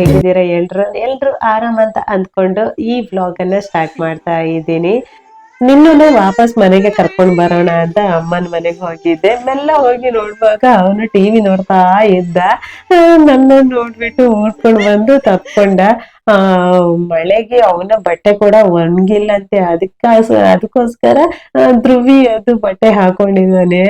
ಹೇಗಿದ್ದೀರಾ ಎಲ್ರು ಆರಾಮ್ ಅಂತ ಅಂದ್ಕೊಂಡು ಈ ವ್ಲಾಗ್ ಅನ್ನ ಸ್ಟಾರ್ಟ್ ಮಾಡ್ತಾ ಇದ್ದೀನಿ. ನಿನ್ನೂ ವಾಪಸ್ ಮನೆಗೆ ಕರ್ಕೊಂಡ್ ಬರೋಣ ಅಂತ ಅಮ್ಮನ ಮನೆಗೆ ಹೋಗಿದ್ದೆ. ಮೆಲ್ಲ ಹೋಗಿ ನೋಡುವಾಗ ಅವನು ಟಿವಿ ನೋಡ್ತಾ ಇದ್ದ. ನನ್ನ ನೋಡ್ಬಿಟ್ಟು ಓಡ್ಕೊಂಡ್ ಬಂದು ತಪ್ಕೊಂಡ. ಆ ಮಳೆಗೆ ಅವನ ಬಟ್ಟೆ ಕೂಡ ಒಣಗಿಲ್ಲಂತೆ, ಅದಕ್ಕೋಸ್ಕರ ಧ್ರುವಿ ಅದು ಬಟ್ಟೆ ಹಾಕೊಂಡಿದ್ದಾನೆ.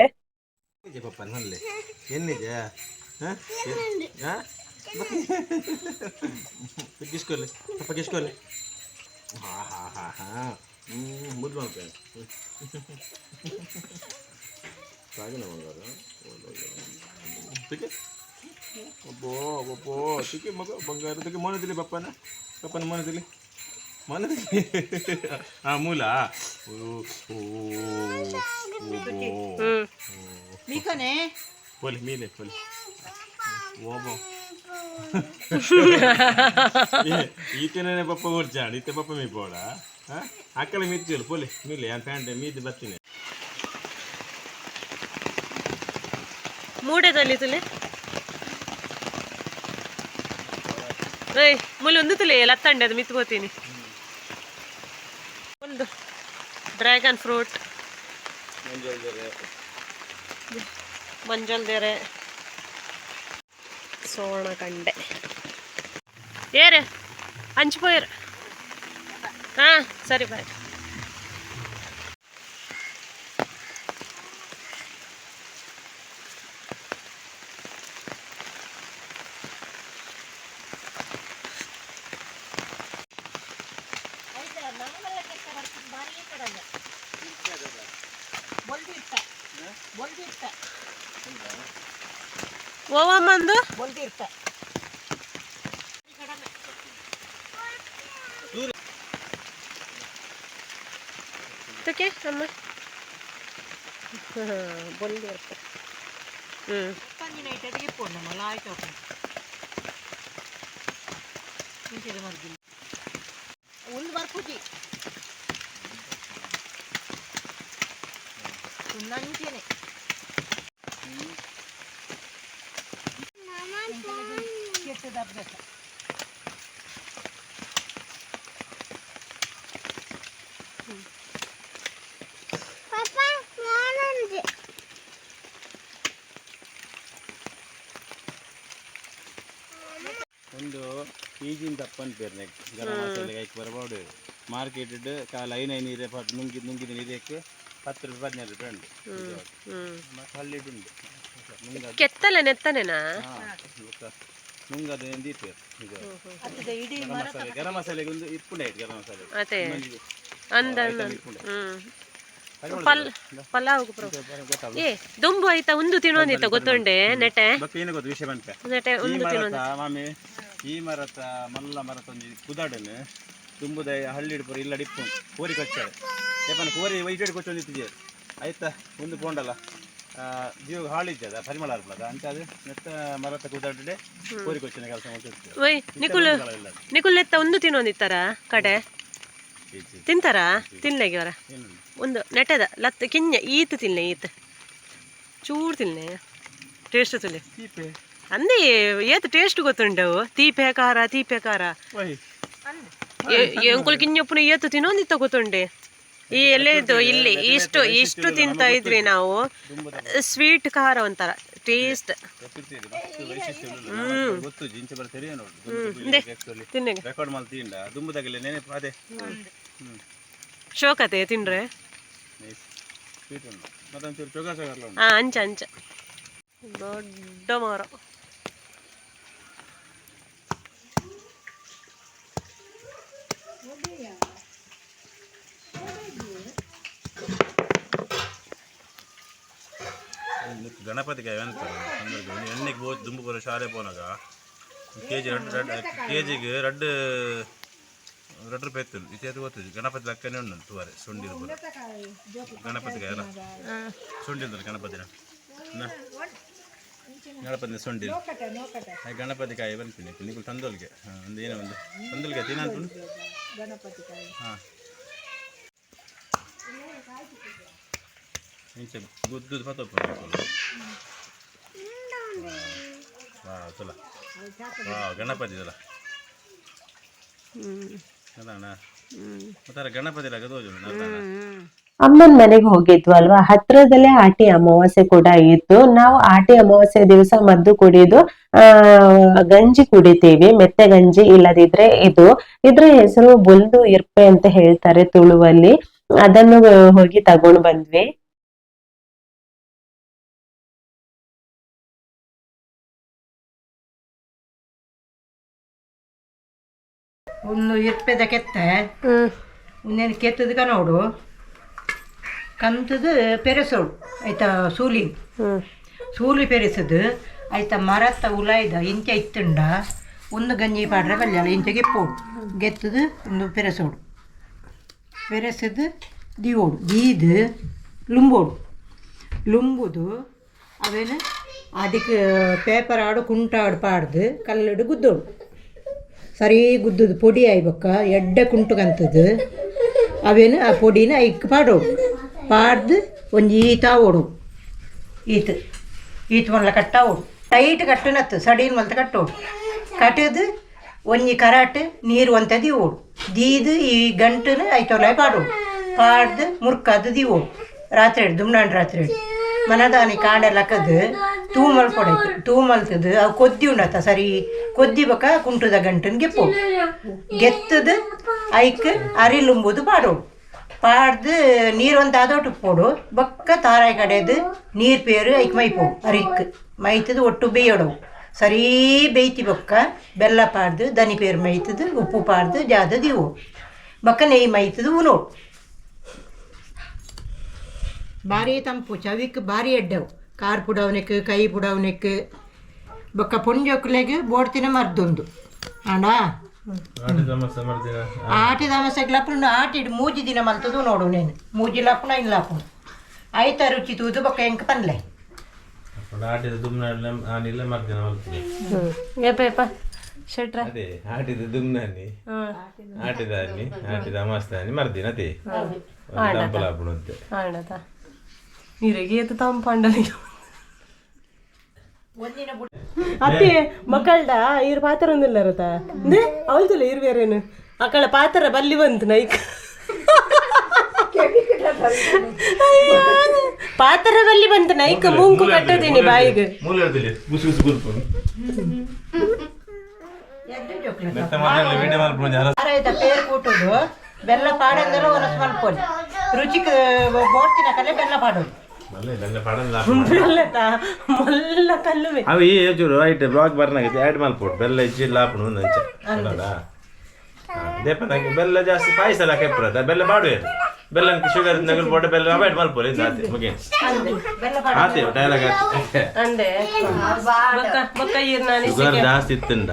ಬಂಗಾರದಕ್ಕೆ ಮೋನದಿಲಿ ಪಪ್ಪನ ಮೋನದಿಲಿ ಮೂಲ ಪೊಲಿ ಮೀನೆ ಪೊಲಿ ಓಬೋ ಈತನೇ ಪಪ್ಪ ಕೊಡ್ಚಾಣ ಈತ ಪಪ್ಪ ಮೀ ಪೋಡ ಅಕ್ಕಲ ಮಿರ್ಚಿಗಳು ಪೊಲಿ ಮೀಲಿ ಆ ಪ್ಯಾಂಟ್ ಮೀದಿ ಬರ್ತೀನಿ ಮೂಡೆದಲ್ಲಿ ತುಲೆ ಏಯ್ ಮುಲೆ ಒಂದು ತುಲೆ ಲತ್ತಂಡೆ ಅದು ಮಿತ್ಕೋತೀನಿ. ಒಂದು ಡ್ರ್ಯಾಗನ್ ಫ್ರೂಟ್, ಮಂಜಲ್ದೆರೆ, ಸೋಣಕಂಡೆ ಏರೆ ಹಂಚ್പോಯರು. ಹಾ ಸರಿ ಬಾಯ್. ಓವಮ್ಮಂದು ತಕ್ಕೆ ಅಮ್ಮ ಬೊಲ್ದಿ ಇರ್ತ ಒಂದು ಬರ್ಪುಜಿ ನಂಚೇನೆ ಕೆಟ್ಟದಾಗಬೇಕು. ಒಂದು ಈಜಿನ ತಪ್ಪನ್ ಪೇರ್ನೆ ಗರಂ ಮಸಾಲೆ ಕೈಕ್ ಬರಬಹುದು ಮಾರ್ಕೆಟ್ ಕಾಲ ಐನೈನೀರೆ ಪಟ್ಟು ನುಂಗಿದ ನೀರಕ್ಕೆ 10 ರೂಪಾಯಿ 15 ರೂಪಾಯಿ ಉಂಟು ಮತ್ತೆ ಹಳ್ಳಿಡುಂಡು ಕೆತ್ತಲೆ ನೆತ್ತನೆನಾ ನುಂಗದ ಎಂದೀತು ಇದು ಗರಂ ಮಸಾಲೆಗೆ ಒಂದು ಇಪ್ಪುಂಡೆ ಆಯ್ತು ಗರಂ ಮಸಾಲೆ ಅದೇ ಅಂದ ಪಲಾವ್ ಏ ದುಂಬು ಆಯ್ತಾ ಒಂದು ತಿನ್ನೋದಿತ್ತ ಗೊತ್ತುಂಡೆ ನೆಟೆ ಏನು ಗೊತ್ತು ವಿಷಯ ಬಂತ ನೆಟೆ ಒಂದು ತಿನ್ನೋದು ಮಾಮಿ ಈ ಮರತ ಮಲ್ಲ ಮರತ ಒಂದು ಕುದಾಡನೆ ದುಂಬುದ ಹಳ್ಳಿ ಪುರ ಇಲ್ಲ ಡಿಪ್ಪು ಕೋರಿ ಕೊಚ್ಚಾರೆ ಏಪನ ಕೋರಿ ವೈಟ್ ಕೊಚ್ಚೊಂದಿತ್ತಿದೆ ಆಯ್ತಾ ಒಂದು ಬೋಂಡಲ್ಲ ಜೀವ ಹಾಳಿದ್ದದ ಪರಿಮಳ ಇರ್ಲದ ಅಂತ ಅದು ನೆತ್ತ ಮರತ ಕುದಾಡಡೆ ಕೋರಿ ಕೊಚ್ಚಿನ ಕೆಲಸ ಮಾಡ್ತಿರ್ತೀವಿ. ನಿಕುಲ್ ನೆತ್ತ ಒಂದು ತಿನ್ನೋದಿತ್ತಾರ ಕಡೆ ತಿಂತಾರ ತಿನ್ಲೆಗೆ ಅವರ ಒಂದು ನೆಟದ ಲತ್ತ ಕಿಂಜ ಈತ ತಿನ್ನೆ ಈತ ಚೂರು ತಿನ್ನೆ ಟೇಸ್ಟ್ ತುಲೆ ಅಂದೇ ಏತ್ ಟೇಸ್ಟ್ ಗೊತ್ತುಂಡವು ತೀಪೆ ಖಾರ ಅಂಕುಲ್ ಕಿಂಜಪ್ಪನ ಏತು ತಿನ್ನೋದಿತ್ತ ಗೊತ್ತುಂಡೆ ಈ ಎಲ್ಲೇದು ಇಲ್ಲಿ ಇಷ್ಟು ತಿಂತಾ ಇದ್ವಿ ನಾವು. ಸ್ವೀಟ್ ಖಾರ ಒಂಥರ ಟೇಸ್ಟ್ ಶೋಕತೆ ತಿನ್ರೆ ಅಂಚ ದೊಡ್ಡ ಮರ ಗಣಪತಿಗೆ ಎಣ್ಣೆಗೆ ಹೋಗಿ ದುಂಬು ಬರೋ ಶಾಲೆ ಪೋನಾಗ ಕೆಜಿಗೆ ರಡ್ಡು ರೂಪಾಯಿ ಎತ್ತು ಇತ್ಯಾದಿ ಓದ್ತದೆ ಗಣಪತಿ ಲಕ್ಕನೇ ಉಂಡು ತುವಾರೆ ಸೊಂಡಿರು ಗಣಪತಿಗೆ ಅಲ್ಲ ಸೊಂಡಿಲ್ದಲ್ಲ ಗಣಪತಿನ ಗಣಪತಿ ಸೊಂಡಿಲ್ ಗಣಪತಿ ಕಾಯಿ ಬಂತೀನಿ ನಿಗಳು ತಂದೋಲ್ಗೆ ಒಂದು ಏನೋ ಒಂದು ತಂದೋಲ್ಗೆ ತಿನ್ನಂತು ಹಾಂ ಇಂಚೆ ಗುದ್ದು ಪತ್ತೊಪ್ಪ ಚಲೋ ಗಣಪತಿ ಇದಲ್ಲ ಅದಾಣ ಮತ್ತೆ ಗಣಪತಿ ತೋಜು ಅಮ್ಮನ ಮನೆಗೆ ಹೋಗಿದ್ವು ಅಲ್ವಾ, ಹತ್ರದಲ್ಲೇ ಆಟಿ ಅಮಾವಾಸ್ಯೆ ಕೂಡ ಇತ್ತು. ನಾವು ಆಟಿ ಅಮಾವಾಸ್ಯೆ ದಿವಸ ಮದ್ದು ಕುಡಿದು ಗಂಜಿ ಕುಡಿತೀವಿ, ಮೆತ್ತೆ ಗಂಜಿ. ಇಲ್ಲದಿದ್ರೆ ಇದ್ರ ಹೆಸರು ಬುಲ್ದು ಇರ್ಪೆ ಅಂತ ಹೇಳ್ತಾರೆ ತುಳುವಲ್ಲಿ. ಅದನ್ನು ಹೋಗಿ ತಗೊಂಡ್ ಬಂದ್ವಿ. ಒಂದು ಇರ್ಪೆದ ಕೆತ್ತೆ ಒಂದೇನು ಕೆತ್ತದ ಕನೋಡು ಕಂತದು ಪೆರೆಸೋಡು ಆಯ್ತಾ. ಸೂಲಿ ಪೆರೆಸದು ಆಯ್ತಾ. ಮರತ್ತ ಉಲಾಯ್ದ ಇಂಚ ಇತ್ತುಂಡ ಒಂದು ಗಂಜಿ ಪಾಡ್ರೆ ಬಲ್ಯಲ್ಲ ಇಂಚಗೆ ಇಪ್ಪೋಡು ಗೆತ್ತದು ಒಂದು ಪೆರೆಸೋಡು. ಪೆರೆಸದು ದೀವೋಡು ದೀದು ಲುಂಬುದು ಅವೇನು ಅದಕ್ಕೆ ಪೇಪರ್ ಆಡು ಕುಂಟಾಡು ಪಾಡ್ದು ಕಲ್ಲಡು ಗುದ್ದೋಡು. ಸರಿ ಗುದ್ದದು ಪೊಡಿ ಆಯ್ಬಕ್ಕ ಎಡ್ಡೆ ಕುಂಟುಗಂತದ್ದು ಅವೇನು ಆ ಪೊಡಿನ ಐಕ್ ಪಾಡೋಡು. ಪಾಡ್ದು ಒಂದು ಈತ ಓಡು ಈತ ಮಲ್ಲ ಕಟ್ಟ ಓಡು. ಟೈಟ್ ಕಟ್ಟನತ್ತು ಸಡೀನ್ ಮಲ್ತ ಕಟ್ಟೋಡು. ಕಟ್ಟದು ಒಂಜಿ ಕರಾಟು ನೀರು ಒಂತದಿ ಓಡು. ದೀದು ಈ ಗಂಟನ ಐತೊಲಾಯ್ ಪಾಡೋಡು. ಪಾಡ್ದು ಮುರ್ಕದ್ದು ದೀವೋಡು. ರಾತ್ರಿ ದುಮ್ನಾಂಡ್ ರಾತ್ರಿ ಮನದಾನಿ ಕಾಂಡೆಲ್ಲಕ್ಕದು ತೂಮಲ್ ಕೊಡೈತು. ತೂಮಲ್ತದು ಅವು ಕೊದ್ದಿ ಉಂಡತ್ತ ಸರಿ ಕೊದ್ದಿಬಕ ಕುಂಟುದ ಗಂಟನ್ ಗೆಪ್ಪೋಡು. ಗೆತ್ತದು ಐಕ್ ಅರಿಲುಂಬುದು ಪಾಡೋಡು. ಪಾಡ್ದು ನೀರು ಒಂದು ಅದೊಟ್ಟು ಪೋಡು. ಬೊಕ್ಕ ತಾರಾಯಿ ಕಡೆದು ನೀರು ಪೇರು ಐಕ್ ಮೈಪೋಡು. ಅರಿಕ್ ಮೈತದು ಒಟ್ಟು ಬೇಯೋಡವು. ಸರಿ ಬೇಯ್ತಿ ಬೊಕ್ಕ ಬೆಲ್ಲ ಪಾಡ್ದು ದನಿ ಪೇರು ಮೈತದು ಉಪ್ಪು ಪಾಡ್ದು ಜಾದ ದೀವು ಬೊಕ್ಕ ನೆಯ್ ಮೈತದು ಉನೋಡು. ಭಾರಿ ತಂಪು ಚವಿಕ್ ಭಾರಿ ಎಡ್ಡವು. ಕಾರ್ ಪುಡವನೆಕ್ ಕೈ ಪುಡವನೆಕ್ ಬೊಕ್ಕ ಪೊಂಜೊಕ್ಲೆಗ್ ಬೋಡ್ತಿನ ಮರ್ದೊಂದು ಆಂಡ ಆಟಿ ದಮಸೆಗ್ಲಪ್ಪನ ಆಟಿಡು ಮೂಜಿ ದಿನ ಮಲ್ತದು ನೋಡು ನೇನು. ಮೂಜಿ ಲಪ್ಪನ ಇಲ್ಲಪ್ಪನ ಆಯ್ತ ರುಚಿ ತೂದು ಬೊಕ್ಕ ಎಂಕ ಪನ್ಲೆ ಆಟಿದ ದುಮ್ನಾನಿ ಆಟಿದ ಅಮಾಸ್ತಾನಿ ಮರ್ದಿನ ಅದೇ ತಂಪಲಾಪುಣಂತೆ ನೀರಿಗೆ ತಂಪಂಡಲಿ ಅತ್ತೆ ಮಕ್ಕಳ್ದ ಇವ್ರ ಪಾತ್ರ ಒಂದಿಲ್ಲ ರತ ಅವಳ್ದಲ್ಲ ಇರ್ ಬೇರೇನು ಅಕ್ಕಳ ಪಾತ್ರ ಬಲ್ಲಿ ಬಂತು ನೈಕ್ ಪಾತ್ರ ಬಲ್ಲಿ ಬಂತು ನೈಕ್ ಮುಂಕು ಕಟ್ಟದೀನಿ ಬಾಯಿಗೆ ಪೇರು ಕೂಟುದು ಬೆಲ್ಲ ಪಾಡಂದೆಲ್ಲ ಒನಸ್ ಮಲ್ಪೋದು ರುಚಿಕ ಬೋಡ್ತಿನ ಕಲೆ ಬೆಲ್ಲ ಪಾಡೋದು. ಅವು ಈ ಚೂರು ಐಟ್ ಬ್ಲಾಗ್ ಬರ್ನಾಗೈತೆ ಆ್ಯಡ್ ಮಾಡ್ಕೊಡು ಬೆಲ್ಲ ಇಚ್ಚಿ ಲಾಪಣ ಒಂದು ಅಂಚ ದೇಪನಾಗಿ ಬೆಲ್ಲ ಜಾಸ್ತಿ ಪಾಯಸ ಎಲ್ಲ ಕೆಪ್ಪರದ ಬೆಲ್ಲ ಬಾಡುವೆ ಬೆಲ್ಲ ಶುಗರ್ ನಗಲ್ ಬೋಟ ಬೆಲ್ಲ ಅವಾಯ್ಡ್ ಮಲ್ಪೋರು ಇದು ಆತೆ ಮುಗಿಯ ಆತೆ ಡೈಲಾಗ್ ಶುಗರ್ ಜಾಸ್ತಿ ಇತ್ತಂಡ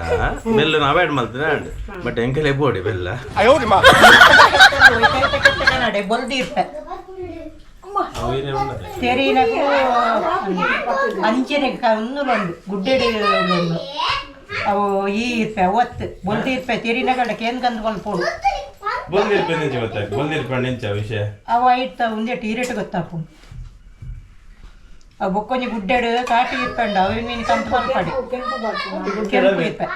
ಬೆಲ್ಲ ಅವಾಯ್ಡ್ ಮಲ್ತಾನೆ ಅಂಡ್ ಬಟ್ ಎಂಕಲೆ ಬೋಡಿ ಬೆಲ್ಲ ಬೊಲ್ದಿರ್ಪೆ ತೆರೀನಗೂ ಅಂಚೆನೆ ಒಂದುಲೊಂದು ಗುಡ್ಡೆಡಿ ಅವು ಈ ಇರ್ಪೆ ಒತ್ತು ಬೊಲ್ದಿ ಇರ್ಪೆ ತೆರೀನಗಡ ಕೇಂದ್ಕಂದು ಮಲ್ಪೋಡು ವಿಷಯ ಅವ ಇರ್ತ ಒಂದೇಟು ಈರೆಟ್ಟು ಗೊತ್ತಾಪು ಅವು ಬೊಕ್ಕೊಂಜಿ ಗುಡ್ಡೆಡು ಕಾಟಿ ಇರ್ಪಂಡ ಅವು ಮೀನು ಕಂತು ಮಲ್ಪಡಿ ಕೆಂಪು ಇರ್ಪೆ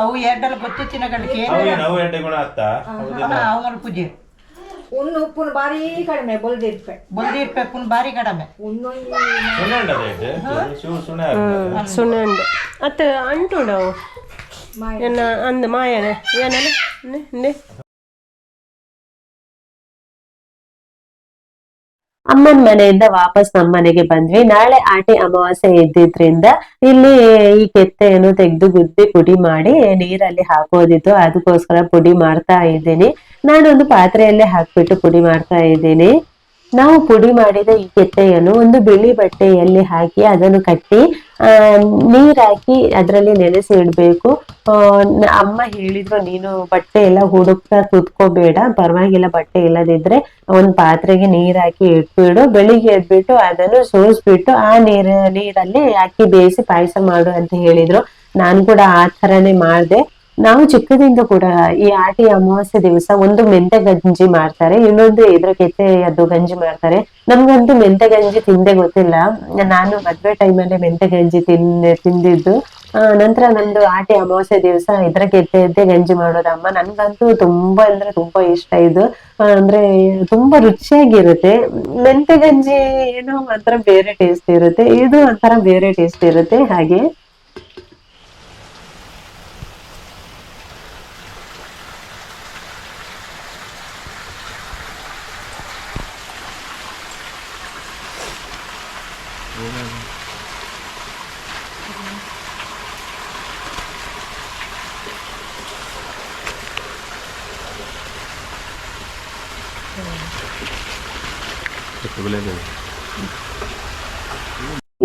ಅವು ಎರಡಲ್ಲ ಗೊತ್ತಿನ ಗಂಟೆ ಅವು ಮಲ್ಪುಜೆ ಒಂದು ಉಪ್ಪುನ ಬಾರಿ ಕಡಿಮೆ ಬೊಲ್ದಿರ್ಪೆ ಉಪ್ಪುನ ಬಾರಿ ಕಡಿಮೆ ಸುಣ್ಣ ಅತ್ತ ಅಂಟು ನಾವು ಎನ್ನ ಅಂದ ಮಾಯನೆ ಏನಲ್ಲ ಅಮ್ಮನ ಮನೆಯಿಂದ ವಾಪಸ್ ನಮ್ಮ ಮನೆಗೆ ಬಂದ್ವಿ. ನಾಳೆ ಆಟಿ ಅಮಾವಾಸ್ಯೆ ಇದ್ದಿದ್ರಿಂದ ಇಲ್ಲಿ ಈ ಕೆತ್ತೆಯನ್ನು ತೆಗೆದು ಗುದ್ದಿ ಪುಡಿ ಮಾಡಿ ನೀರಲ್ಲಿ ಹಾಕೋದಿತ್ತು. ಅದಕ್ಕೋಸ್ಕರ ಪುಡಿ ಮಾಡ್ತಾ ಇದ್ದೀನಿ. ನಾನೊಂದು ಪಾತ್ರೆಯಲ್ಲೇ ಹಾಕ್ಬಿಟ್ಟು ಪುಡಿ ಮಾಡ್ತಾ ಇದ್ದೀನಿ. ನಾವು ಪುಡಿ ಮಾಡಿದ ಈ ಕೆತ್ತೆಯನ್ನು ಒಂದು ಬಿಳಿ ಬಟ್ಟೆಯಲ್ಲಿ ಹಾಕಿ ಅದನ್ನು ಕಟ್ಟಿ ನೀರ್ ಹಾಕಿ ಅದರಲ್ಲಿ ನೆನೆಸಿ ಇಡ್ಬೇಕು. ಅಮ್ಮ ಹೇಳಿದ್ರು, ನೀನು ಬಟ್ಟೆ ಎಲ್ಲ ಹುಡುಕ್ತಾ ಕುತ್ಕೋಬೇಡ, ಪರವಾಗಿಲ್ಲ ಬಟ್ಟೆ ಇಲ್ಲದಿದ್ರೆ ಒಂದ್ ಪಾತ್ರೆಗೆ ನೀರ್ ಹಾಕಿ ಇಟ್ಬಿಡು, ಬೆಳಿಗ್ಗೆ ಎದ್ಬಿಟ್ಟು ಅದನ್ನು ಸೋಸ್ಬಿಟ್ಟು ಆ ನೀರಲ್ಲಿ ಹಾಕಿ ಬೇಯಿಸಿ ಪಾಯಸ ಮಾಡು ಅಂತ ಹೇಳಿದ್ರು. ನಾನು ಕೂಡ ಆ ಥರನೇ ಮಾಡ್ದೆ. ನಾವು ಚಿಕ್ಕದಿಂದ ಕೂಡ ಈ ಆಟಿ ಅಮಾವಾಸ್ಯೆ ದಿವಸ ಒಂದು ಮೆಂತೆ ಗಂಜಿ ಮಾಡ್ತಾರೆ, ಇನ್ನೊಂದು ಇದ್ರ ಕೆತ್ತೆಯದ್ದು ಗಂಜಿ ಮಾಡ್ತಾರೆ. ನಮ್ಗಂತೂ ಮೆಂತೆ ಗಂಜಿ ತಿಂದೆ ಗೊತ್ತಿಲ್ಲ. ನಾನು ಮದ್ವೆ ಟೈಮಲ್ಲೇ ಮೆಂತೆ ಗಂಜಿ ತಿಂದಿದ್ದು. ನಂತರ ನಂದು ಆಟಿ ಅಮಾವಾಸ್ಯೆ ದಿವಸ ಇದ್ರ ಗೆದ್ದೆ ಗಂಜಿ ಮಾಡೋದಮ್ಮ. ನನ್ಗಂತೂ ತುಂಬಾ ಅಂದ್ರೆ ತುಂಬಾ ಇಷ್ಟ ಇದು. ಅಂದ್ರೆ ತುಂಬಾ ರುಚಿಯಾಗಿರುತ್ತೆ. ಮೆಂತೆ ಗಂಜಿ ಏನೋ ಒಂಥರ ಬೇರೆ ಟೇಸ್ಟ್ ಇರುತ್ತೆ, ಇದು ಒಂಥರ ಬೇರೆ ಟೇಸ್ಟ್ ಇರುತ್ತೆ ಹಾಗೆ.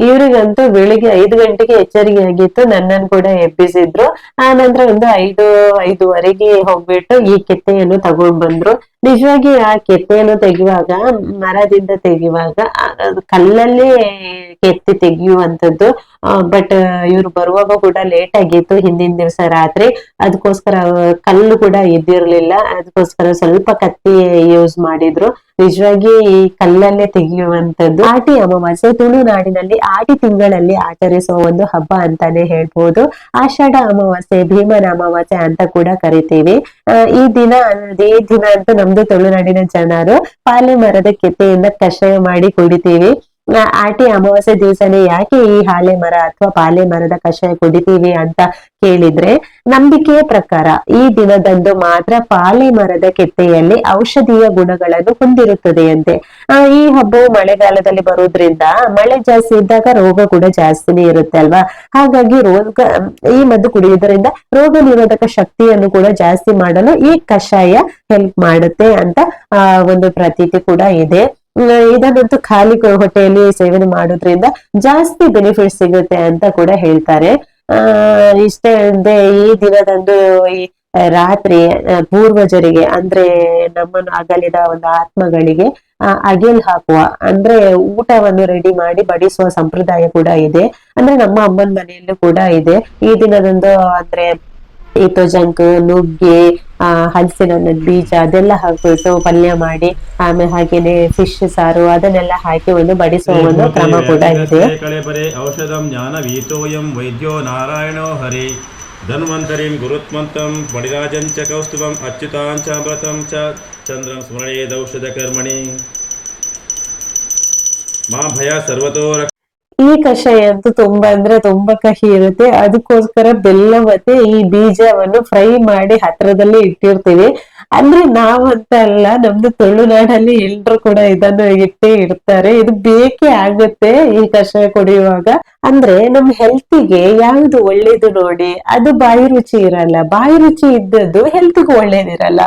ಇವ್ರಿಗಂತೂ ಬೆಳಿಗ್ಗೆ 5 ಗಂಟೆಗೆ ಎಚ್ಚರಿಕೆ ಆಗಿತ್ತು, ನನ್ನನ್ನು ಕೂಡ ಎಬ್ಬಿಸಿದ್ರು. ಆ ನಂತರ ಒಂದು 5:05 ಹೋಗ್ಬಿಟ್ಟು ಈ ಕೆತ್ತೆಯನ್ನು ತಗೊಂಡ್ ಬಂದ್ರು. ನಿಜವಾಗಿ ಆ ಕೆತ್ತೆಯನ್ನು ತೆಗೆಯುವಾಗ, ಮರದಿಂದ ತೆಗೆಯುವಾಗ ಅದು ಕಲ್ಲಲ್ಲೇ ಕೆತ್ತಿ ತೆಗೆಯುವಂಥದ್ದು. ಬಟ್ ಇವ್ರು ಬರುವಾಗ ಕೂಡ ಲೇಟ್ ಆಗಿತ್ತು ಹಿಂದಿನ ದಿವಸ ರಾತ್ರಿ, ಅದಕ್ಕೋಸ್ಕರ ಕಲ್ಲು ಕೂಡ ಇದ್ದಿರ್ಲಿಲ್ಲ, ಅದಕ್ಕೋಸ್ಕರ ಸ್ವಲ್ಪ ಕತ್ತಿ ಯೂಸ್ ಮಾಡಿದ್ರು. ನಿಜವಾಗಿ ಈ ಕಲ್ಲಲ್ಲೇ ತೆಗೆಯುವಂಥದ್ದು. ಆಟಿ ಅಮಾವಾಸ್ಯೆ ತುಳುನಾಡಿನಲ್ಲಿ ಆಟಿ ತಿಂಗಳಲ್ಲಿ ಆಚರಿಸುವ ಒಂದು ಹಬ್ಬ ಅಂತಾನೆ ಹೇಳ್ಬೋದು. ಆಷಾಢ ಅಮಾವಾಸ್ಯೆ, ಭೀಮನ ಅಮಾವಾಸ್ಯೆ ಅಂತ ಕೂಡ ಕರಿತೀವಿ. ಈ ದಿನ ಅಂತೂ ನಮ್ದು ತುಳುನಾಡಿನ ಜನರು ಪಾಲೆ ಮರದ ಕೆತ್ತೆಯಿಂದ ಕಷಾಯ ಮಾಡಿ ಕುಡಿತೀವಿ. ಆಟಿ ಅಮಾವಾಸ್ಯೆ ದಿವಸನೇ ಯಾಕೆ ಈ ಹಾಲೆ ಮರ ಅಥವಾ ಪಾಲೆ ಮರದ ಕಷಾಯ ಕುಡಿತೀವಿ ಅಂತ ಕೇಳಿದ್ರೆ, ನಂಬಿಕೆಯ ಪ್ರಕಾರ ಈ ದಿನದಂದು ಮಾತ್ರ ಪಾಲೆ ಮರದ ಕೆತ್ತೆಯಲ್ಲಿ ಔಷಧೀಯ ಗುಣಗಳನ್ನು ಹೊಂದಿರುತ್ತದೆಯಂತೆ. ಈ ಹಬ್ಬವು ಮಳೆಗಾಲದಲ್ಲಿ ಬರೋದ್ರಿಂದ ಮಳೆ ಜಾಸ್ತಿ ಇದ್ದಾಗ ರೋಗ ಕೂಡ ಜಾಸ್ತಿನೇ ಇರುತ್ತೆ ಅಲ್ವಾ. ಹಾಗಾಗಿ ಈ ಮದ್ದು ಕುಡಿಯುವುದರಿಂದ ರೋಗ ನಿರೋಧಕ ಶಕ್ತಿಯನ್ನು ಕೂಡ ಜಾಸ್ತಿ ಮಾಡಲು ಈ ಕಷಾಯ ಹೆಲ್ಪ್ ಮಾಡುತ್ತೆ ಅಂತ ಒಂದು ಪ್ರತೀತಿ ಕೂಡ ಇದೆ. ಇದನ್ನಂತೂ ಖಾಲಿ ಹೊಟ್ಟೆಯಲ್ಲಿ ಸೇವನೆ ಮಾಡೋದ್ರಿಂದ ಜಾಸ್ತಿ ಬೆನಿಫಿಟ್ ಸಿಗುತ್ತೆ ಅಂತ ಕೂಡ ಹೇಳ್ತಾರೆ. ಇಷ್ಟೇ ಅಲ್ಲದೆ ಈ ದಿನದಂದು ಈ ರಾತ್ರಿ ಪೂರ್ವಜರಿಗೆ ಅಂದ್ರೆ ನಮ್ಮನ್ನು ಅಗಲಿದ ಒಂದು ಆತ್ಮಗಳಿಗೆ ಅಗೆಲ್ ಹಾಕುವ ಅಂದ್ರೆ ಊಟವನ್ನು ರೆಡಿ ಮಾಡಿ ಬಡಿಸುವ ಸಂಪ್ರದಾಯ ಕೂಡ ಇದೆ. ಅಂದ್ರೆ ನಮ್ಮ ಅಮ್ಮನ ಮನೆಯಲ್ಲೂ ಕೂಡ ಇದೆ. ಈ ದಿನದಂದು ಅಂದ್ರೆ ಜಂಕ್, ನುಗ್ಗೆ, ಹಲಸಿನ ಬೀಜ ಅದೆಲ್ಲ ಹಾಕ್ಬಿಟ್ಟು ಪಲ್ಯ ಮಾಡಿ, ಆಮೇಲೆ ಹಾಗೇನೆ ಫಿಶ್ ಸಾರು ಅದನ್ನೆಲ್ಲ ಹಾಕಿ ಒಂದು ಬಡಿಸುವ ಒಂದು ಕ್ರಮ ಕೂಡ ಇದೆ. ಔಷಧಂ ಜ್ಞಾನ ವೀತೋಯಂ ವೈದ್ಯೋ ನಾರಾಯಣೋ ಹರಿ ಧನ್ವಂತರಿಂ ಗುರುತ್ಮಂತಂ ಬಡಿರಾಜಂಚ ಕೌಸ್ತುಭಂ ಅಚ್ಯುತಾಂಚ ಅಮೃತಂ ಚ ಚಂದ್ರಂ ಸ್ಮರಣೇದೌಷಧ ಕರ್ಮಣಿ ಮಾ ಭಯ ಸರ್ವತೋ. ಈ ಕಷಾಯ ಅಂತೂ ತುಂಬಾ ಅಂದ್ರೆ ತುಂಬಾ ಕಹಿ ಇರುತ್ತೆ. ಅದಕ್ಕೋಸ್ಕರ ಬೆಲ್ಲ ಮತ್ತೆ ಈ ಬೀಜವನ್ನು ಫ್ರೈ ಮಾಡಿ ಹತ್ರದಲ್ಲೇ ಇಟ್ಟಿರ್ತೀವಿ. ಅಂದ್ರೆ ನಾವಂತ ಅಲ್ಲ, ನಮ್ದು ತುಳುನಾಡಲ್ಲಿ ಎಲ್ರು ಕೂಡ ಇದನ್ನು ಇಟ್ಟೇ ಇಡ್ತಾರೆ. ಇದು ಬೇಕೇ ಆಗುತ್ತೆ ಈ ಕಷಾಯ ಕುಡಿಯುವಾಗ. ಅಂದ್ರೆ ನಮ್ ಹೆಲ್ತಿಗೆ ಯಾವ್ದು ಒಳ್ಳೇದು ನೋಡಿ, ಅದು ಬಾಯಿ ರುಚಿ ಇರಲ್ಲ. ಬಾಯಿ ರುಚಿ ಇದ್ದದ್ದು ಹೆಲ್ತ್ಗೂ ಒಳ್ಳೇದಿರಲ್ಲ.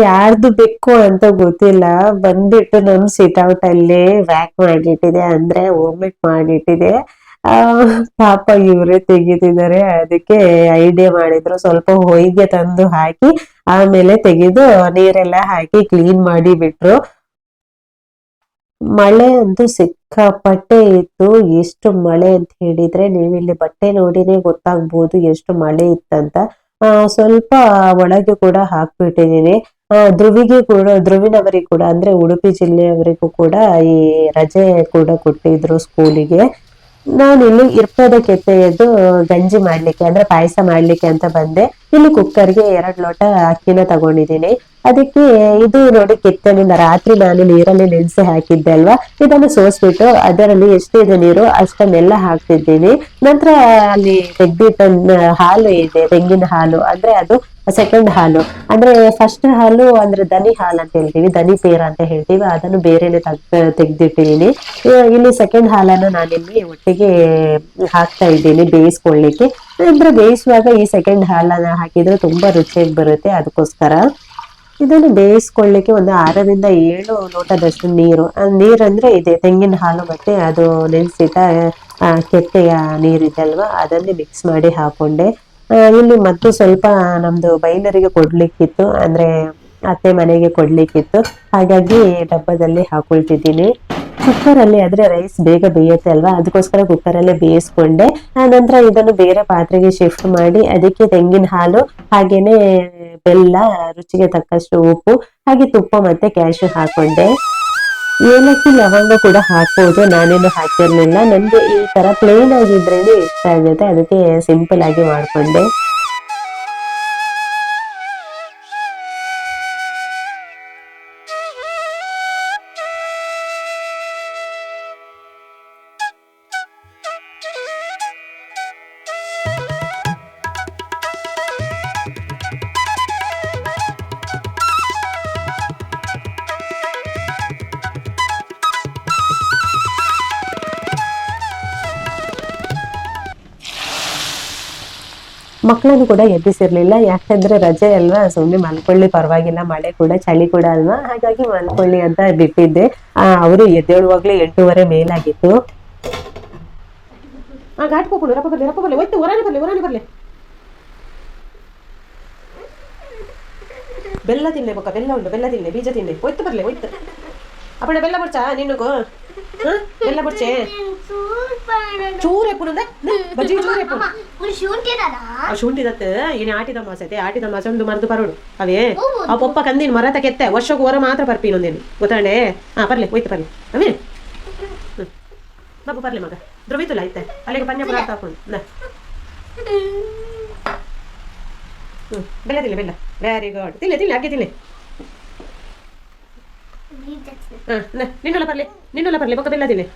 ಯಾರ್ದು ಬೇಕು ಅಂತ ಗೊತ್ತಿಲ್ಲ, ಬಂದ್ಬಿಟ್ಟು ನಮ್ ಸಿಟ್ಔಟ್ ಅಲ್ಲಿ ವ್ಯಾಕ್ ಮಾಡಿಟ್ಟಿದೆ, ಅಂದ್ರೆ ವೊಮಿಟ್ ಮಾಡಿಟ್ಟಿದೆ. ಪಾಪ ಇವರೇ ತೆಗಿತಿದ್ದಾರೆ. ಅದಕ್ಕೆ ಐಡಿಯಾ ಮಾಡಿದ್ರು, ಸ್ವಲ್ಪ ಹೊಯ್ಗೆ ತಂದು ಹಾಕಿ ಆಮೇಲೆ ತೆಗೆದು ನೀರೆಲ್ಲ ಹಾಕಿ ಕ್ಲೀನ್ ಮಾಡಿ ಬಿಟ್ರು. ಮಳೆ ಅಂತೂ ಸಿಕ್ಕಾಪಟ್ಟೆ ಇತ್ತು. ಎಷ್ಟು ಮಳೆ ಅಂತ ಹೇಳಿದ್ರೆ, ನೀವಿಲ್ಲಿ ಬಟ್ಟೆ ನೋಡಿನೇ ಗೊತ್ತಾಗ್ಬೋದು ಎಷ್ಟು ಮಳೆ ಇತ್ತಂತ. ಸ್ವಲ್ಪ ಒಳಗೆ ಕೂಡ ಹಾಕ್ಬಿಟ್ಟಿದೀನಿ. ಧ್ರುವಿನವರಿಗೂ ಕೂಡ ಅಂದ್ರೆ ಉಡುಪಿ ಜಿಲ್ಲೆಯವರಿಗೂ ಕೂಡ ಈ ರಜೆ ಕೂಡ ಕೊಟ್ಟಿದ್ರು ಸ್ಕೂಲಿಗೆ. ನಾನಿಲ್ಲಿ ಇರ್ಪದ ಕೆತ್ತೆಯದ್ದು ಗಂಜಿ ಮಾಡ್ಲಿಕ್ಕೆ ಅಂದ್ರೆ ಪಾಯಸ ಮಾಡ್ಲಿಕ್ಕೆ ಅಂತ ಬಂದೆ. ಇಲ್ಲಿ ಕುಕ್ಕರ್ಗೆ 2 ಲೋಟ ಅಕ್ಕಿನ ತಗೊಂಡಿದ್ದೀನಿ. ಅದಕ್ಕೆ ಇದು ನೋಡಿ ಕೆತ್ತನಿಂದ ರಾತ್ರಿ ನಾನು ನೀರಲ್ಲಿ ನೆನೆಸಿ ಹಾಕಿದ್ದೆ ಅಲ್ವಾ, ಇದನ್ನು ಸೋಸ್ಬಿಟ್ಟು ಅದರಲ್ಲಿ ಎಷ್ಟಿದೆ ನೀರು ಅಷ್ಟನ್ನೆಲ್ಲ ಹಾಕ್ತಿದ್ದೀನಿ. ನಂತರ ಅಲ್ಲಿ ತೆಗ್ದಿಟ್ಟ ಹಾಲು ಇದೆ, ತೆಂಗಿನ ಹಾಲು, ಅಂದ್ರೆ ಅದು ಸೆಕೆಂಡ್ ಹಾಲು. ಅಂದ್ರೆ ಫಸ್ಟ್ ಹಾಲು ಅಂದ್ರೆ ದನಿ ಹಾಲು ಅಂತ ಹೇಳ್ತೀವಿ, ದನಿ ಪೇರ ಅಂತ ಹೇಳ್ತೀವಿ, ಅದನ್ನು ಬೇರೆನೆ ತೆಗ್ದಿಟ್ಟಿದ್ದೀನಿ. ಇಲ್ಲಿ ಸೆಕೆಂಡ್ ಹಾಲನ್ನು ನಾನಿಲ್ಲಿ ಒಟ್ಟಿಗೆ ಹಾಕ್ತಾ ಇದ್ದೀನಿ ಬೇಯಿಸ್ಕೊಳ್ಳಿಕ್ಕೆ. ಅಂದ್ರೆ ಬೇಯಿಸುವಾಗ ಈ ಸೆಕೆಂಡ್ ಹಾಲನ್ನ ಹಾಕಿದ್ರೆ ತುಂಬಾ ರುಚಿಯಾಗಿ ಬರುತ್ತೆ. ಅದಕ್ಕೋಸ್ಕರ ಇದನ್ನು ಬೇಯಿಸ್ಕೊಳ್ಳಿಕ್ಕೆ ಒಂದು 6ರಿಂದ 7 ಲೋಟದಷ್ಟು ನೀರಂದ್ರೆ ಇದೆ ತೆಂಗಿನ ಹಾಲು ಮತ್ತೆ ಅದು ನೆನೆಸಿಟ್ಟ ಕೆತ್ತೆಯ ನೀರಿದೆ ಅಲ್ವಾ, ಅದನ್ನೇ ಮಿಕ್ಸ್ ಮಾಡಿ ಹಾಕೊಂಡೆ. ಇಲ್ಲಿ ಮತ್ತು ಸ್ವಲ್ಪ ನಮ್ದು ಬೈಲರಿಗೆ ಕೊಡ್ಲಿಕ್ಕಿತ್ತು, ಅಂದ್ರೆ ಅತ್ತೆ ಮನೆಗೆ ಕೊಡ್ಲಿಕ್ಕಿತ್ತು, ಹಾಗಾಗಿ ಡಬ್ಬದಲ್ಲಿ ಹಾಕೊಳ್ತಿದ್ದೀನಿ. ಕುಕ್ಕರ್ ಅಲ್ಲಿ ಆದ್ರೆ ರೈಸ್ ಬೇಗ ಬೇಯುತ್ತೆ ಅಲ್ವಾ, ಅದಕ್ಕೋಸ್ಕರ ಕುಕ್ಕರ್ ಅಲ್ಲೇ ಬೇಯಿಸ್ಕೊಂಡೆ. ನಂತರ ಇದನ್ನು ಬೇರೆ ಪಾತ್ರೆಗೆ ಶಿಫ್ಟ್ ಮಾಡಿ ಅದಕ್ಕೆ ತೆಂಗಿನ ಹಾಲು ಹಾಗೇನೆ ಬೆಲ್ಲ, ರುಚಿಗೆ ತಕ್ಕಷ್ಟು ಉಪ್ಪು, ಹಾಗೆ ತುಪ್ಪ ಮತ್ತೆ ಕ್ಯಾಶು ಹಾಕೊಂಡೆ. ಏಲಕ್ಕಿ ಲವಂಗ ಕೂಡ ಹಾಕ್ಬೋದು, ನಾನೇನು ಹಾಕಿರ್ಲಿಲ್ಲ. ನನ್ಗೆ ಈ ತರ ಪ್ಲೇನ್ ಆಗಿದ್ರೇನೆ ಇಷ್ಟ ಆಗುತ್ತೆ, ಅದಕ್ಕೆ ಸಿಂಪಲ್ ಆಗಿ ಮಾಡ್ಕೊಂಡೆ. ಮಕ್ಕಳನ್ನು ಕೂಡ ಎಬ್ಬಿಸಿರ್ಲಿಲ್ಲ, ಯಾಕಂದ್ರೆ ರಜೆ ಅಲ್ವಾ, ಸುಮ್ನೆ ಮಲ್ಕೊಳ್ಳಿ ಪರವಾಗಿಲ್ಲ, ಮಳೆ ಕೂಡ ಚಳಿ ಕೂಡ ಅಲ್ವಾ, ಹಾಗಾಗಿ ಮಲ್ಕೊಳ್ಳಿ ಅಂತ ಬಿಟ್ಟಿದ್ದೆ. ಅವರು ಎದ್ದೇಳುವಾಗ್ಲೇ 8:30 ಮೇಲಾಗಿತ್ತು. ಬೆಲ್ಲ ತಿನ್ನೆ ಬೊಕ್ಕ, ಬೆಲ್ಲ ಉಂಟು, ಬೆಲ್ಲ ತಿನ್ನೆ, ಬೀಜ ತಿನ್ನೆ, ಒಯ್ತು ಬರ್ಲೆ ಒಯ್ತು ಅಪ್ಪಣ ಬೆಲ್ಲ ಬುಡ್ಚಾ ನಿನಗೂ, ಬೆಲ್ಲ ಬುಡ್ಚೆ ಚೂರು ಎಪ್ಪುಡು ಬಜ್ಜಿ ಚೂರು ಎಪ್ಪುಡು ಶುಂಠಿ ದತ್ತ ಏನೇ ಆಟಿದ ಮಾಸ ಐತೆ, ಆಟಿದ ಮಾಸ ಒಂದು ಮರದು ಬರೋಡು ಅವೇ ಆ ಪೊಪ್ಪ ಕಂದಿನ ಮರ ತಕೆತ್ತೆ ವರ್ಷಕ್ಕೆ ಹೊರ ಮಾತ್ರ ಬರ್ಪೀನೊಂದೇನು ಗೊತ್ತಾಂಡೆ. ಬರ್ಲೆ ಒಯ್ತು ಬರ್ಲಿ ಅವೇ ಬಾಬು ಬರ್ಲಿ ಮಗ ಧ್ರುವಿತುಲ್ಲ ಐತೆ ಅಲ್ಲಿಗೆ ಪಂಜ ಪುರ ಹಾಕೊಂಡು ಬೆಲ್ಲ ತಿನ್ನೆ, ಬೆಲ್ಲ ವೆರಿ ಗುಡ್, ತಿನ್ನೆ ತಿನ್ನೆ ಹಾಗೆ ತಿನ್ನೆ. ನಿನ್ನೊಲ್ಲ ಬರ್ಲಿ ಬೊಕ್ಕ ಬೆಲ್ಲ ತಿನ್ನೆ,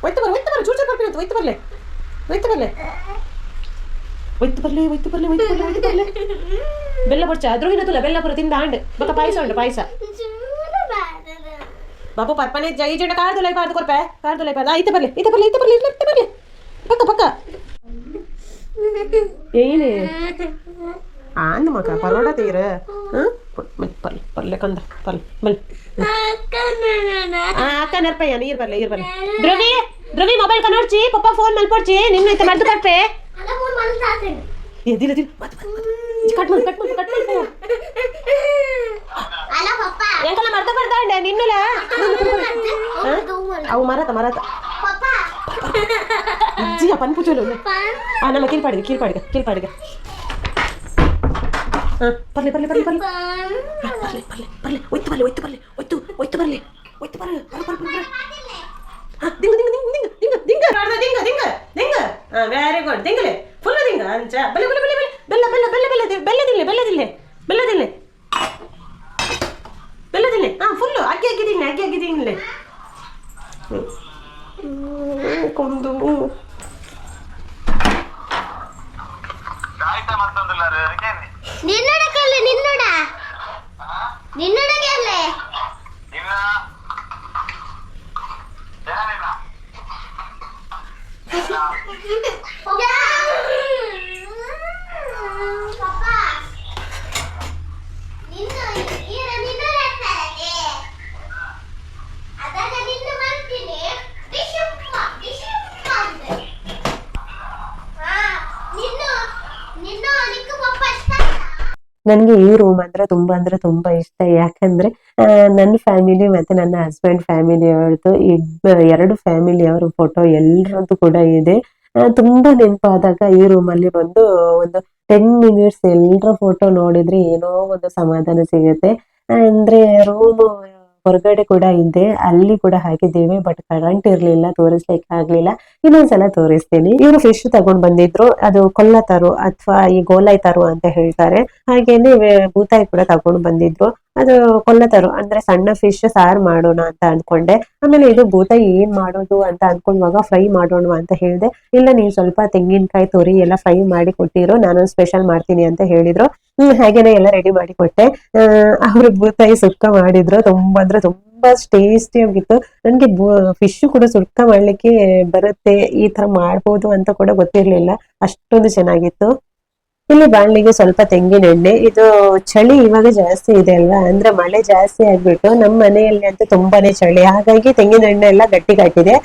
ಒಯ್ತು ಬರ ಒಯ್ತು ಬರ ಚೂರು ಚೂರು ಬರ್ತೀನಿ ಅಂತ ಒಯ್ತು ಬರ್ಲೆ ಒಯ್ತು ಬರ್ಲೆ ಒಯ್ತು ಬರ್ಲೆ ಒಯ್ತು ಬರ್ಲೆ ಒಯ್ತು ಬರ್ಲೆ ಒಯ್ತು ಬರ್ಲೆ ಬೆಲ್ಲ ಬಡ್ಚ ಧ್ರುವಿನ ತುಲ ಬೆಲ್ಲ ಪುರ ತಿಂದ ಆಂಡ್ ಬೊಕ್ಕ ಪಾಯಸ ಉಂಟು ಪಾಯಸ ಬಾಬು ಪರ್ಪನೆ ಜೈ ಜಡ ಕಾರ್ದು ಲೈ ಪಾರ್ದು ಕೊರ್ಪೆ ಕಾರ್ದು ಲೈ ಪಾರ್ದು ಐತೆ ಬರ್ಲಿ ಐತೆ ಬರ್ಲಿ ಐತೆ ಬರ್ಲಿ ಐತೆ ಬರ್ಲಿ ಪಕ್ಕ ಪಕ್ಕ ಏನೇ ಆಂದ ಮಗ ಪರೋಡ ತೀರ ಬರ್ಲಿ ಬರ್ಲೆ ಕಂದ ಬರ್ಲಿ ಬರ್ಲಿ ಅಕ್ಕ ನರ್ಪಯ್ಯ ನೀರು ಬರ್ಲಿ ನೀರು ಬರ್ಲಿ. ಧ್ರುವಿ ಧ್ರುವಿ ಮೊಬೈಲ್ ಕನ್ನೋಡ್ಚಿ ಪಪ್ಪ ಫೋನ್ ಮಲ್ಪಡ್ಚಿ ನಿನ್ನ ಐತೆ ಮರ್ದು ಕಟ್ಪೆ ದಿನ ದಿನ ಕಟ್ ಮಾಡಿ ಕಟ್ ಮಾಡಿ ಕಟ್ ಮಾಡಿ ಎಂಕಲ್ಲ ಮರ್ದ ಬರ್ದಾಂಡೆ ನಿನ್ನಲ ಅವು ಮರತ ಮರತ ಅಜ್ಜಿಯ ಪನ್ಪುಚೋಲು ನಮ್ಮ ಕೀಳ್ಪಾಡಿಗೆ ಬರ್ಲಿ ಬರ್ಲಿ ಬರ್ಲಿ ಬರ್ಲಿ ಬರ್ಲಿ ಬರ್ಲಿ ಬರ್ಲಿ ಒಯ್ತು ಬರ್ಲಿ ಒಯ್ತು ಬರ್ಲಿ ಒಯ್ತು ಒಯ್ತು ಬರ್ಲಿ ಒಯ್ತು ಬರ್ಲಿ ದಿಂಗ ದಿಂಗ ದಿಂಗ ದಿಂಗ ದಿಂಗ ದಿಂಗ ದಿಂಗ ದಿಂಗ ವೆರಿ ಗುಡ್ ದಿಂಗಲೆ ಫುಲ್ ದಿಂಗ ಅಂಚ ಬಲೆ ಬಲೆ ಬಲೆ ಬೆಲ್ಲ ಬೆಲ್ಲ ಬೆಲ್ಲ ಬೆಲ್ಲ ಬೆಲ್ಲ ತಿನ್ಲೆ ಬೆಲ್ಲ ತಿನ್ಲೆ ಬೆಲ್ಲ ತಿನ್ಲೆ ಬೆಲ್ಲ ತಿನ್ಲೆ ಫುಲ್ಲು ಅಕ್ಕಿ ಅಕ್ಕಿ ತಿನ್ಲೆ ಕೊಂದು ನನಗೆ ಈ ರೂಮ್ ಅಂದ್ರೆ ತುಂಬಾ ಇಷ್ಟ. ಯಾಕಂದ್ರೆ ನನ್ನ ಫ್ಯಾಮಿಲಿ ಮತ್ತೆ ನನ್ನ ಹಸ್ಬೆಂಡ್ ಫ್ಯಾಮಿಲಿ ಅವ್ರದ್ದು 2 ಫ್ಯಾಮಿಲಿ ಅವ್ರ ಫೋಟೋ ಎಲ್ಲರದ್ದು ಕೂಡ ಇದೆ. ತುಂಬಾ ನೆನಪಾದಾಗ ಈ ರೂಮ್ ಅಲ್ಲಿ ಬಂದು ಒಂದು 10 ಮಿನಿಟ್ಸ್ ಎಲ್ಲರ ಫೋಟೋ ನೋಡಿದ್ರೆ ಏನೋ ಒಂದು ಸಮಾಧಾನ ಸಿಗುತ್ತೆ. ಅಂದ್ರೆ ರೂಮ್ ಹೊರಗಡೆ ಕೂಡ ಇದೆ, ಅಲ್ಲಿ ಕೂಡ ಹಾಕಿದ್ದೀವಿ, ಬಟ್ ಕರೆಂಟ್ ಇರ್ಲಿಲ್ಲ, ತೋರಿಸ್ಲಿಕ್ಕೆ ಆಗ್ಲಿಲ್ಲ. ಇನ್ನೊಂದ್ಸಲ ತೋರಿಸ್ತೀನಿ. ಇವರು ಫಿಶ್ ತಗೊಂಡ್ ಬಂದಿದ್ರು, ಅದು ಕೊಲ್ಲತರು ಅಥವಾ ಈ ಗೋಲೈ ತರು ಅಂತ ಹೇಳ್ತಾರೆ. ಹಾಗೇನೆ ಬೂತಾಯಿ ಕೂಡ ತಗೊಂಡ್ ಬಂದಿದ್ರು, ಅದು ಕೊಲ್ಲತರು ಅಂದ್ರೆ ಸಣ್ಣ ಫಿಶ್ ಸಾರು ಮಾಡೋಣ ಅಂತ ಅನ್ಕೊಂಡೆ. ಆಮೇಲೆ ಇದು ಬೂತಾಯಿ ಏನ್ ಮಾಡೋದು ಅಂತ ಅನ್ಕೊಂಡಾಗ ಫ್ರೈ ಮಾಡೋಣ ಅಂತ ಹೇಳಿದೆ. ಇಲ್ಲ ನೀವು ಸ್ವಲ್ಪ ತೆಂಗಿನಕಾಯಿ ತುರಿ ಎಲ್ಲ ಫ್ರೈ ಮಾಡಿ ಕೊಟ್ಟಿರೋ, ನಾನು ಸ್ಪೆಷಲ್ ಮಾಡ್ತೀನಿ ಅಂತ ಹೇಳಿದ್ರು. ಹಾಗೇನೆ ಎಲ್ಲ ರೆಡಿ ಮಾಡಿ ಕೊಟ್ಟೆ. ಅವ್ರು ಬೂತಾಯಿ ಸುಕ್ಕ ಮಾಡಿದ್ರು, ತುಂಬಾ ಟೇಸ್ಟಿ ಆಗಿತ್ತು. ನನ್ಗೆ ಫಿಶ್ ಕೂಡ ಸುಕ್ಕ ಮಾಡ್ಲಿಕ್ಕೆ ಬರುತ್ತೆ, ಈ ತರ ಮಾಡ್ಬೋದು ಅಂತ ಕೂಡ ಗೊತ್ತಿರ್ಲಿಲ್ಲ, ಅಷ್ಟೊಂದು ಚೆನ್ನಾಗಿತ್ತು. ಇಲ್ಲಿ ಬಾಣ್ಲಿಗೆ ಸ್ವಲ್ಪ ತೆಂಗಿನ ಎಣ್ಣೆ. ಇದು ಚಳಿ ಇವಾಗ ಜಾಸ್ತಿ ಇದೆ ಅಲ್ವಾ, ಅಂದ್ರೆ ಮಳೆ ಜಾಸ್ತಿ ಆಗ್ಬಿಟ್ಟು ನಮ್ಮ ಮನೆಯಲ್ಲಿ ಅಂತೂ ತುಂಬಾನೇ ಚಳಿ, ಹಾಗಾಗಿ ತೆಂಗಿನ ಎಣ್ಣೆ ಎಲ್ಲ ಗಟ್ಟಿಗಾಕಿದೆ.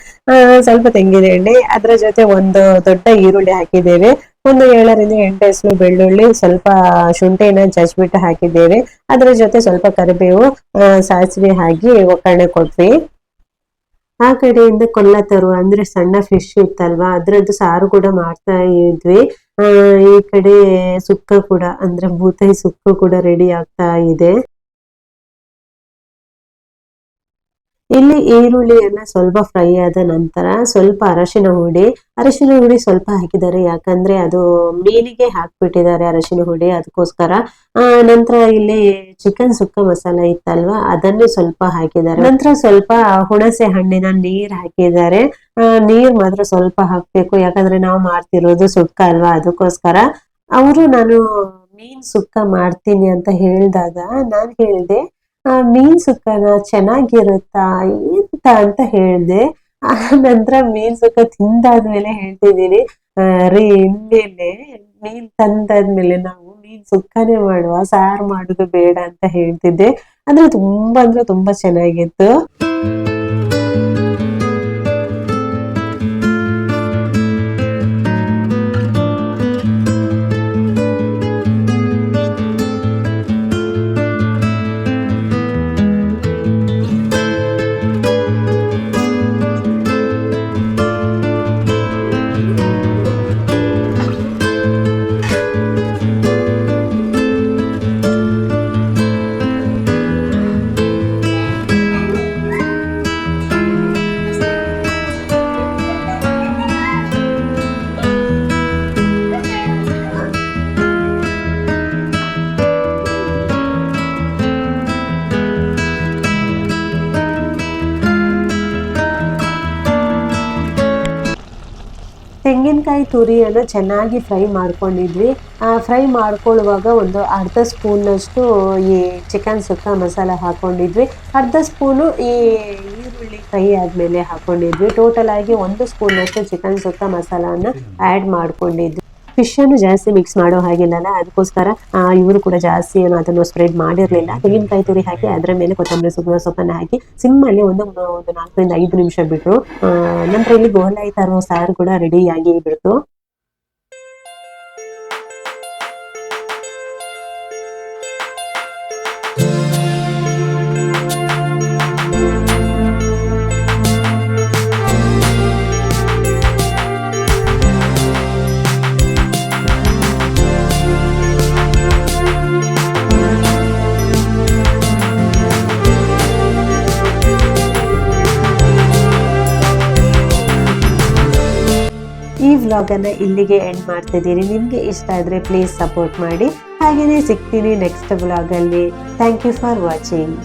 ಸ್ವಲ್ಪ ತೆಂಗಿನ ಎಣ್ಣೆ, ಅದ್ರ ಜೊತೆ ಒಂದು ದೊಡ್ಡ ಈರುಳ್ಳಿ ಹಾಕಿದ್ದೇವೆ, ಒಂದು 7ರಿಂದ 8 ಎಸಳು ಬೆಳ್ಳುಳ್ಳಿ, ಸ್ವಲ್ಪ ಶುಂಠಿನ ಜಜ್ಬಿಟ್ಟು ಹಾಕಿದ್ದೇವೆ. ಅದ್ರ ಜೊತೆ ಸ್ವಲ್ಪ ಕರಿಬೇವು, ಸಾಸಿವೆ ಹಾಕಿ ಒಗ್ಗರಣೆ ಕೊಟ್ವಿ. ಆ ಕಡೆಯಿಂದ ಕೊಲ್ಲತರು ಅಂದ್ರೆ ಸಣ್ಣ ಫಿಶ್ ಇತ್ತಲ್ವಾ, ಅದ್ರದ್ದು ಸಾರು ಕೂಡ ಮಾಡ್ತಾ ಇದ್ವಿ. ಈ ಕಡೆ ಸುಕ್ಕ ಕೂಡ ಅಂದ್ರೆ ಬೂತಾಯಿ ಸುಕ್ಕ ಕೂಡ ರೆಡಿ ಆಗ್ತಾ ಇದೆ. ಇಲ್ಲಿ ಈರುಳ್ಳಿಯನ್ನ ಸ್ವಲ್ಪ ಫ್ರೈ ಆದ ನಂತರ ಸ್ವಲ್ಪ ಅರಶಿನ ಹುಡಿ ಸ್ವಲ್ಪ ಹಾಕಿದ್ದಾರೆ, ಯಾಕಂದ್ರೆ ಅದು ಮೀನಿಗೆ ಹಾಕ್ಬಿಟ್ಟಿದ್ದಾರೆ ಅರಶಿನ ಹುಡಿ, ಅದಕ್ಕೋಸ್ಕರ. ನಂತರ ಇಲ್ಲಿ ಚಿಕನ್ ಸುಕ್ಕ ಮಸಾಲ ಇತ್ತಲ್ವಾ, ಅದನ್ನು ಸ್ವಲ್ಪ ಹಾಕಿದ್ದಾರೆ. ನಂತರ ಸ್ವಲ್ಪ ಹುಣಸೆ ಹಣ್ಣಿನ ನೀರ್ ಹಾಕಿದ್ದಾರೆ. ನೀರ್ ಮಾತ್ರ ಸ್ವಲ್ಪ ಹಾಕ್ಬೇಕು, ಯಾಕಂದ್ರೆ ನಾವು ಮಾಡ್ತಿರೋದು ಸುಕ್ಕ ಅಲ್ವಾ, ಅದಕ್ಕೋಸ್ಕರ. ಅವರು ನಾನು ಮೀನ್ ಸುಕ್ಕ ಮಾಡ್ತೀನಿ ಅಂತ ಹೇಳಿದಾಗ ನಾನ್ ಹೇಳ್ದೆ ಮೀನ್ ಸುಕ್ಕನ ಚೆನ್ನಾಗಿರುತ್ತಾ ಅಂತ ಹೇಳ್ದೆ. ಆ ನಂತರ ಮೀನ್ ಸುಕ್ಕ ತಿಂದಾದ್ಮೇಲೆ ಹೇಳ್ತಿದ್ದೀನಿ, ರೀ ಇನ್ಮೇಲೆ ಮೀನ್ ತಂದಾದ್ಮೇಲೆ ನಾವು ಮೀನ್ ಸುಕ್ಕನೆ ಮಾಡುವ, ಸಾರು ಮಾಡುದು ಬೇಡ ಅಂತ ಹೇಳ್ತಿದ್ದೆ. ಅಂದ್ರೆ ತುಂಬಾ ಚೆನ್ನಾಗಿತ್ತು. ತೆಂಗಿನಕಾಯಿ ತುರಿಯನ್ನು ಚೆನ್ನಾಗಿ ಫ್ರೈ ಮಾಡ್ಕೊಂಡಿದ್ವಿ. ಫ್ರೈ ಮಾಡ್ಕೊಳ್ಳುವಾಗ ಒಂದು ಅರ್ಧ ಸ್ಪೂನ್ನಷ್ಟು ಈ ಚಿಕನ್ ಸುಕ್ಕ ಮಸಾಲ ಹಾಕೊಂಡಿದ್ವಿ, ಅರ್ಧ ಸ್ಪೂನು ಈ ಈರುಳ್ಳಿ ಫ್ರೈ ಆದ್ಮೇಲೆ ಹಾಕೊಂಡಿದ್ವಿ. ಟೋಟಲ್ ಆಗಿ 1 ಸ್ಪೂನ್ನಷ್ಟು ಚಿಕನ್ ಸುಕ್ಕ ಮಸಾಲವನ್ನು ಆ್ಯಡ್ ಮಾಡ್ಕೊಂಡಿದ್ವಿ. ಫಿಶ್ ಅನ್ನು ಜಾಸ್ತಿ ಮಿಕ್ಸ್ ಮಾಡೋ ಹಾಗಿಲ್ಲಲ್ಲ, ಅದಕ್ಕೋಸ್ಕರ ಇವರು ಕೂಡ ಜಾಸ್ತಿ ಏನು ಅದನ್ನು ಸ್ಪ್ರೆಡ್ ಮಾಡಿರ್ಲಿಲ್ಲ. ತೆಂಗಿನಕಾಯಿ ತುರಿ ಹಾಕಿ ಅದರ ಮೇಲೆ ಕೊತ್ತಂಬರಿ ಸೊಪ್ಪನ್ನು ಹಾಕಿ ಸಿಮ್ಮಲ್ಲಿ ಒಂದು 4 ರಿಂದ 5 ನಿಮಿಷ ಬಿಟ್ರು. ನಂತರ ಇಲ್ಲಿ ಗೋಲಾಯಿ ತರುವ ಸಾರು ಕೂಡ ರೆಡಿ ಆಗಿ ಬಿಡ್ತು. ಈ ವ್ಲಾಗನ್ನು ಇಲ್ಲಿಗೆ ಎಂಡ್ ಮಾಡ್ತಿದ್ದೀನಿ. ನಿಮಗೆ ಇಷ್ಟ ಆದರೆ ಪ್ಲೀಸ್ ಸಪೋರ್ಟ್ ಮಾಡಿ. ಹಾಗೆಯೇ ಸಿಗ್ತೀನಿ ನೆಕ್ಸ್ಟ್ ವ್ಲಾಗಲ್ಲಿ. Thank you for watching.